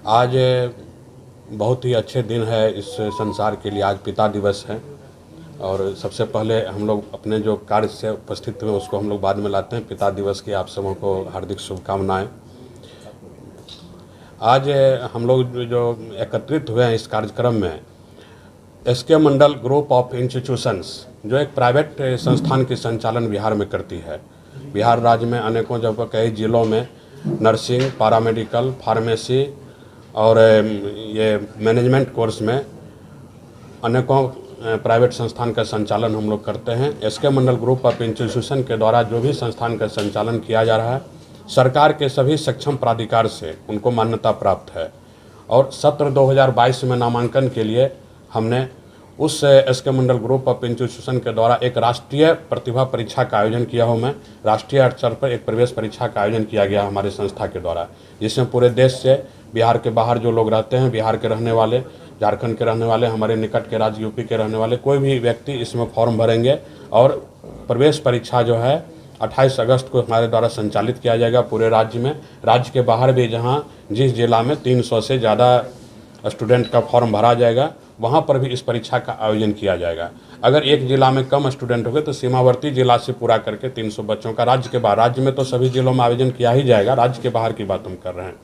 आज बहुत ही अच्छे दिन है इस संसार के लिए। आज पिता दिवस है और सबसे पहले हम लोग अपने जो कार्य से उपस्थित हुए उसको हम लोग बाद में लाते हैं। पिता दिवस की आप सबों को हार्दिक शुभकामनाएं। आज हम लोग जो एकत्रित हुए हैं इस कार्यक्रम में SK Mandal group of institutions जो एक प्राइवेट संस्थान की संचालन बिहार में करती है। बिहार राज्य में अनेकों जगह कई जिलों में नर्सिंग, पैरामेडिकल, फार्मेसी और ये मैनेजमेंट कोर्स में अनेकों प्राइवेट संस्थान का संचालन हम लोग करते हैं। SK Mandal group of institution के द्वारा जो भी संस्थान का संचालन किया जा रहा है सरकार के सभी सक्षम प्राधिकार से उनको मान्यता प्राप्त है। और सत्र 2022 में नामांकन के लिए हमने उस SK Mandal group of institution के द्वारा एक राष्ट्रीय प्रतिभा परीक्षा का आयोजन किया हूँ। मैं राष्ट्रीय स्तर पर एक प्रवेश परीक्षा का आयोजन किया गया हमारे संस्था के द्वारा, जिसमें पूरे देश से, बिहार के बाहर जो लोग रहते हैं, बिहार के रहने वाले, झारखंड के रहने वाले, हमारे निकट के राज्य यूपी के रहने वाले कोई भी व्यक्ति इसमें फॉर्म भरेंगे और प्रवेश परीक्षा जो है 28 अगस्त को हमारे द्वारा संचालित किया जाएगा पूरे राज्य में। राज्य के बाहर भी जहां जिस जिला में 300 से ज़्यादा स्टूडेंट का फॉर्म भरा जाएगा वहां पर भी इस परीक्षा का आयोजन किया जाएगा। अगर एक जिला में कम स्टूडेंट हो गए तो सीमावर्ती जिला से पूरा करके 300 बच्चों का राज्य के बाहर, राज्य में तो सभी जिलों में आयोजन किया ही जाएगा, राज्य के बाहर की बात हम कर रहे हैं।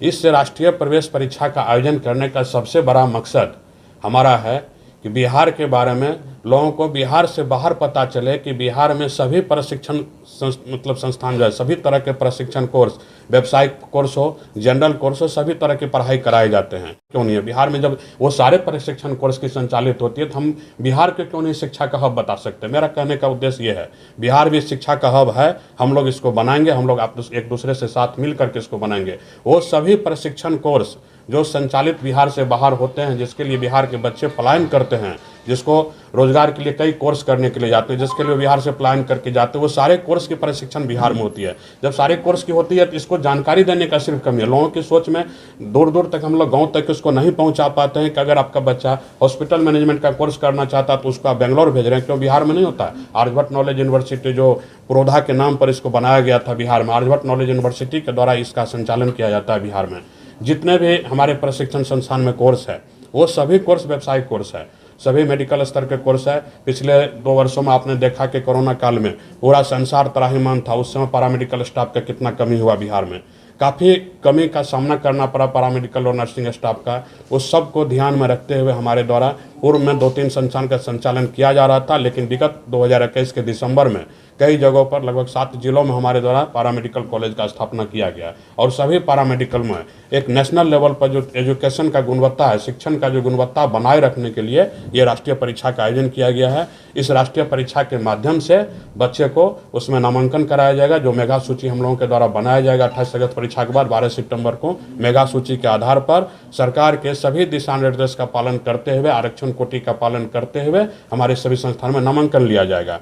इस राष्ट्रीय प्रवेश परीक्षा का आयोजन करने का सबसे बड़ा मकसद हमारा है कि बिहार के बारे में लोगों को बिहार से बाहर पता चले कि बिहार में सभी प्रशिक्षण संस्थान जो है, सभी तरह के प्रशिक्षण कोर्स, व्यावसायिक कोर्स हो, जनरल कोर्स हो, सभी तरह की पढ़ाई कराए जाते हैं। क्यों नहीं है बिहार में जब वो सारे प्रशिक्षण कोर्स की संचालित होती है तो हम बिहार के क्यों नहीं शिक्षा का हब बता सकते। मेरा कहने का उद्देश्य ये है, बिहार भी शिक्षा का हब है, हम लोग इसको बनाएंगे, हम लोग एक दूसरे से साथ मिल करके इसको बनाएंगे। वो सभी प्रशिक्षण कोर्स जो संचालित बिहार से बाहर होते हैं, जिसके लिए बिहार के बच्चे पलायन करते हैं, जिसको रोजगार के लिए कई कोर्स करने के लिए जाते हैं, जिसके लिए बिहार से पलायन करके जाते हैं, वो सारे कोर्स की प्रशिक्षण बिहार में होती है। जब सारे कोर्स की होती है तो इसको जानकारी देने का सिर्फ कमी है। लोगों की सोच में दूर दूर तक हम लोग गांव तक उसको नहीं पहुंचा पाते हैं कि अगर आपका बच्चा हॉस्पिटल मैनेजमेंट का कोर्स करना चाहता है तो उसको आप बेंगलोर भेज रहे हैं, क्यों बिहार में नहीं होता है। आर्यभट्ट नॉलेज यूनिवर्सिटी जो पुरोधा के नाम पर इसको बनाया गया था बिहार में, आर्यभट्ट नॉलेज यूनिवर्सिटी के द्वारा इसका संचालन किया जाता है बिहार में। जितने भी हमारे प्रशिक्षण संस्थान में कोर्स है वो सभी कोर्स व्यावसायिक कोर्स है, सभी मेडिकल स्तर के कोर्स है। पिछले 2 वर्षों में आपने देखा कि कोरोना काल में पूरा संसार त्राहिमाम था, उस समय पैरामेडिकल स्टाफ का कितना कमी हुआ बिहार में, काफ़ी कमी का सामना करना पड़ा पैरामेडिकल और नर्सिंग स्टाफ का। उस सब को ध्यान में रखते हुए हमारे द्वारा पूर्व में 2-3 संस्थान का संचालन किया जा रहा था, लेकिन विगत 2021 के दिसंबर में कई जगहों पर लगभग 7 जिलों में हमारे द्वारा पैरामेडिकल कॉलेज का स्थापना किया गया। और सभी पैरामेडिकल में एक नेशनल लेवल पर जो एजुकेशन का गुणवत्ता है, शिक्षण का जो गुणवत्ता बनाए रखने के लिए ये राष्ट्रीय परीक्षा का आयोजन किया गया है। इस राष्ट्रीय परीक्षा के माध्यम से बच्चे को उसमें नामांकन कराया जाएगा, जो मेगा सूची हम लोगों के द्वारा बनाया जाएगा। 28 अगस्त परीक्षा के बाद 12 सितंबर को मेगा सूची के आधार पर सरकार के सभी दिशा निर्देश का पालन करते हुए, आरक्षण कोटि का पालन करते हुए हमारे सभी संस्थानों में नामांकन लिया जाएगा।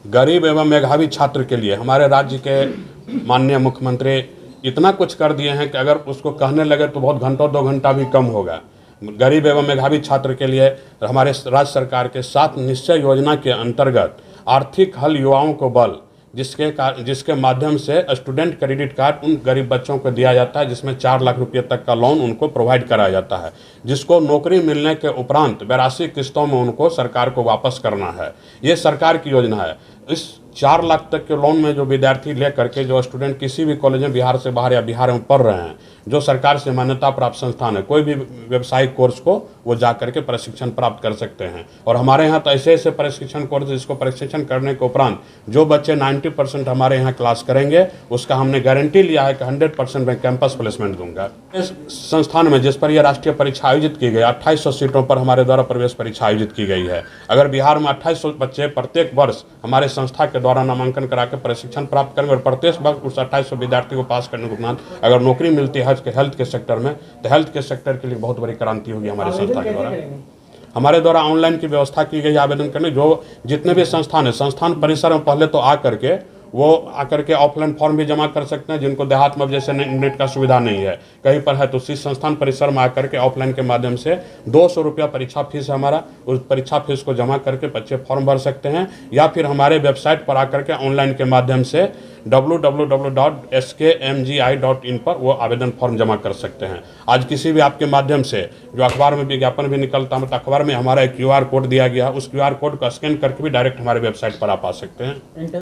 गरीब एवं मेधावी छात्र के लिए हमारे राज्य के माननीय मुख्यमंत्री इतना कुछ कर दिए हैं कि अगर उसको कहने लगे तो बहुत घंटों 2 घंटा भी कम होगा। गरीब एवं मेधावी छात्र के लिए हमारे राज्य सरकार के 7 निश्चय योजना के अंतर्गत आर्थिक हल युवाओं को बल, जिसके माध्यम से स्टूडेंट क्रेडिट कार्ड उन गरीब बच्चों को दिया जाता है, जिसमें 4 लाख रुपये तक का लोन उनको प्रोवाइड कराया जाता है, जिसको नौकरी मिलने के उपरांत 82 किस्तों में उनको सरकार को वापस करना है। ये सरकार की योजना है। इस 4 लाख तक के लोन में जो विद्यार्थी ले करके जो स्टूडेंट किसी भी कॉलेज में बिहार से बाहर या बिहार में पढ़ रहे हैं, जो सरकार से मान्यता प्राप्त संस्थान है, कोई भी व्यवसायिक कोर्स को वो जा करके प्रशिक्षण प्राप्त कर सकते हैं। और हमारे यहाँ तो ऐसे ऐसे प्रशिक्षण कोर्स, जिसको प्रशिक्षण करने के उपरांत जो बच्चे 90% हमारे यहाँ क्लास करेंगे उसका हमने गारंटी लिया है कि 100% मैं कैंपस प्लेसमेंट दूंगा। इस संस्थान में जिस पर यह राष्ट्रीय परीक्षा आयोजित की गई, 2800 सीटों पर हमारे द्वारा प्रवेश परीक्षा आयोजित की गई है। अगर बिहार में 2800 बच्चे प्रत्येक वर्ष हमारे संस्था के द्वारा नामांकन करा के प्रशिक्षण प्राप्त करेंगे और प्रत्येक वर्ष उस 2800 विद्यार्थी को पास करने के उपरांत अगर नौकरी मिलती है हेल्थ के सेक्टर में, तो हेल्थ के सेक्टर के लिए बहुत बड़ी क्रांति होगी हमारे संस्था के द्वारा। हमारे द्वारा ऑनलाइन की व्यवस्था की गई आवेदन करने, जो जितने भी संस्थान है, संस्थान परिसर में पहले तो आ करके वो आकर के ऑफलाइन फॉर्म भी जमा कर सकते हैं। जिनको देहात में जैसे नेट का सुविधा नहीं है, कहीं पर है, तो शिक्षण संस्थान परिसर में आकर के ऑफलाइन के माध्यम से 200 रुपया परीक्षा फीस है हमारा, उस परीक्षा फीस को जमा करके बच्चे फॉर्म भर सकते हैं, या फिर हमारे वेबसाइट पर आकर के ऑनलाइन के माध्यम से www.skmgi.in पर वो आवेदन फॉर्म जमा कर सकते हैं। आज किसी भी आपके माध्यम से जो अखबार में विज्ञापन भी निकलता है, मतलब अखबार में हमारा एक QR कोड दिया गया, उस QR कोड को स्कैन करके भी डायरेक्ट हमारे वेबसाइट पर आप आ सकते हैं।